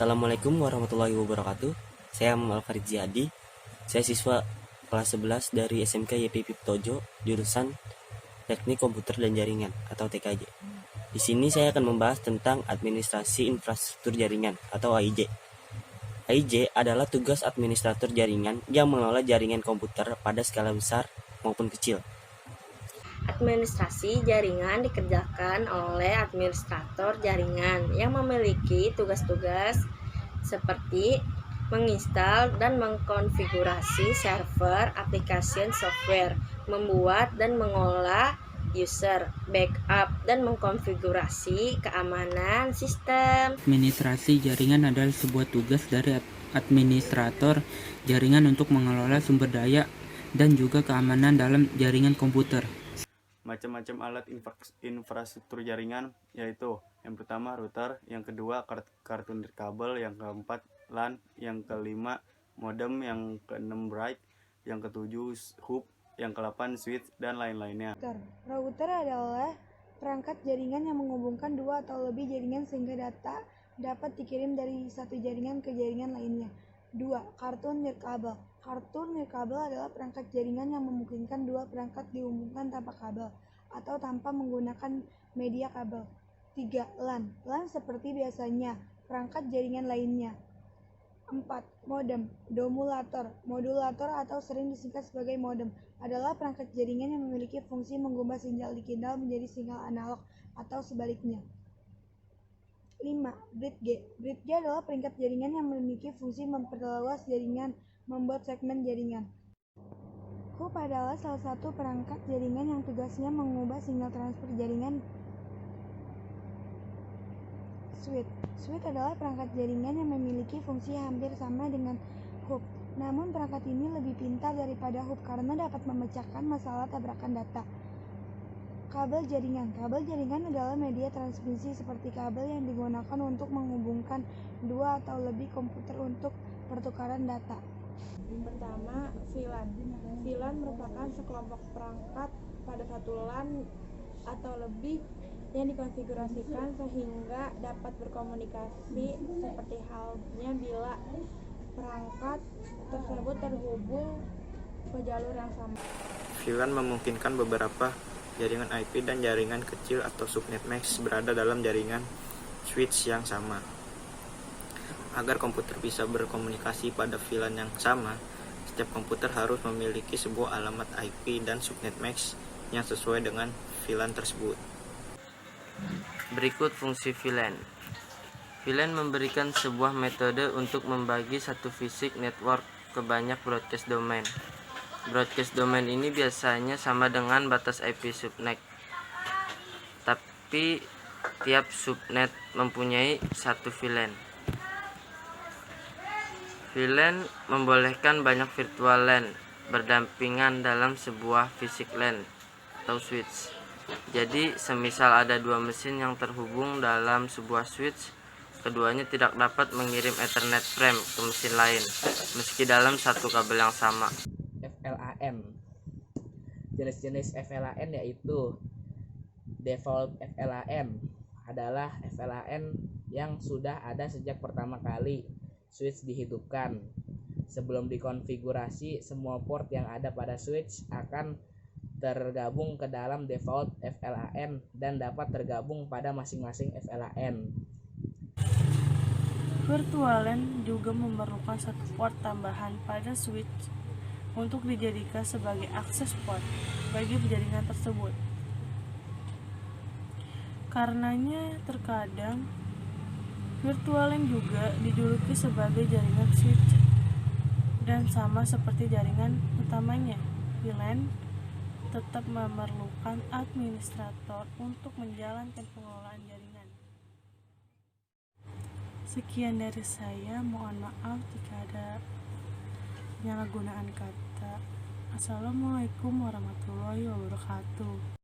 Assalamualaikum warahmatullahi wabarakatuh. Saya Muhammad Farid Ziyadi. Saya siswa kelas 11 dari SMK YPI Piptojo, jurusan Teknik Komputer dan Jaringan atau TKJ. Di sini saya akan membahas tentang administrasi infrastruktur jaringan atau AIJ. AIJ adalah tugas administrator jaringan yang mengelola jaringan komputer pada skala besar maupun kecil. Administrasi jaringan dikerjakan oleh administrator jaringan yang memiliki tugas-tugas seperti menginstal dan mengkonfigurasi server, aplikasi software, membuat dan mengolah user, backup, dan mengkonfigurasi keamanan sistem. Administrasi jaringan adalah sebuah tugas dari administrator jaringan untuk mengelola sumber daya dan juga keamanan dalam jaringan komputer. Macam-macam alat infrastruktur jaringan yaitu yang pertama router, yang kedua kartu nirkabel, yang keempat LAN, yang kelima modem, yang keenam bright, yang ketujuh hub, yang ke-8 switch, dan lain-lainnya. Router adalah perangkat jaringan yang menghubungkan dua atau lebih jaringan sehingga data dapat dikirim dari satu jaringan ke jaringan lainnya. 2. Kartu nirkabel. Kartu nirkabel adalah perangkat jaringan yang memungkinkan dua perangkat dihubungkan tanpa kabel atau tanpa menggunakan media kabel. 3. LAN. LAN seperti biasanya perangkat jaringan lainnya. 4. Modem. Modulator atau sering disingkat sebagai modem adalah perangkat jaringan yang memiliki fungsi mengubah sinyal digital menjadi sinyal analog atau sebaliknya. 5. Bridge. Bridge adalah perangkat jaringan yang memiliki fungsi memperluas jaringan, membuat segmen jaringan. Hub adalah salah satu perangkat jaringan yang tugasnya mengubah sinyal transfer jaringan. Switch adalah perangkat jaringan yang memiliki fungsi hampir sama dengan hub. Namun perangkat ini lebih pintar daripada hub karena dapat memecahkan masalah tabrakan data. Kabel jaringan. Kabel jaringan adalah media transmisi seperti kabel yang digunakan untuk menghubungkan dua atau lebih komputer untuk pertukaran data. Pertama, VLAN. VLAN merupakan sekelompok perangkat pada satu LAN atau lebih yang dikonfigurasikan sehingga dapat berkomunikasi seperti halnya bila perangkat tersebut terhubung ke jalur yang sama. VLAN memungkinkan beberapa jaringan IP dan jaringan kecil atau subnet max berada dalam jaringan switch yang sama. Agar komputer bisa berkomunikasi pada VLAN yang sama, setiap komputer harus memiliki sebuah alamat IP dan subnet max yang sesuai dengan VLAN tersebut. Berikut fungsi VLAN. VLAN memberikan sebuah metode untuk membagi satu fisik network ke banyak broadcast domain. Broadcast domain ini biasanya sama dengan batas IP subnet, tapi tiap subnet mempunyai satu VLAN. VLAN membolehkan banyak virtual LAN berdampingan dalam sebuah fisik LAN atau switch. Jadi, semisal ada dua mesin yang terhubung dalam sebuah switch, keduanya tidak dapat mengirim Ethernet frame ke mesin lain, meski dalam satu kabel yang sama. FLAN. Jenis-jenis FLAN yaitu default FLAN adalah FLAN yang sudah ada sejak pertama kali switch dihidupkan. Sebelum dikonfigurasi, semua port yang ada pada switch akan tergabung ke dalam default FLAN dan dapat tergabung pada masing-masing FLAN. Virtual LAN juga memerlukan satu port tambahan pada switch untuk dijadikan sebagai akses port bagi jaringan tersebut. Karenanya terkadang virtual LAN juga dijuluki sebagai jaringan switch dan sama seperti jaringan utamanya, VLAN tetap memerlukan administrator untuk menjalankan pengelolaan jaringan. Sekian dari saya, mohon maaf jika ada penyalahgunaan kata. Assalamualaikum warahmatullahi wabarakatuh.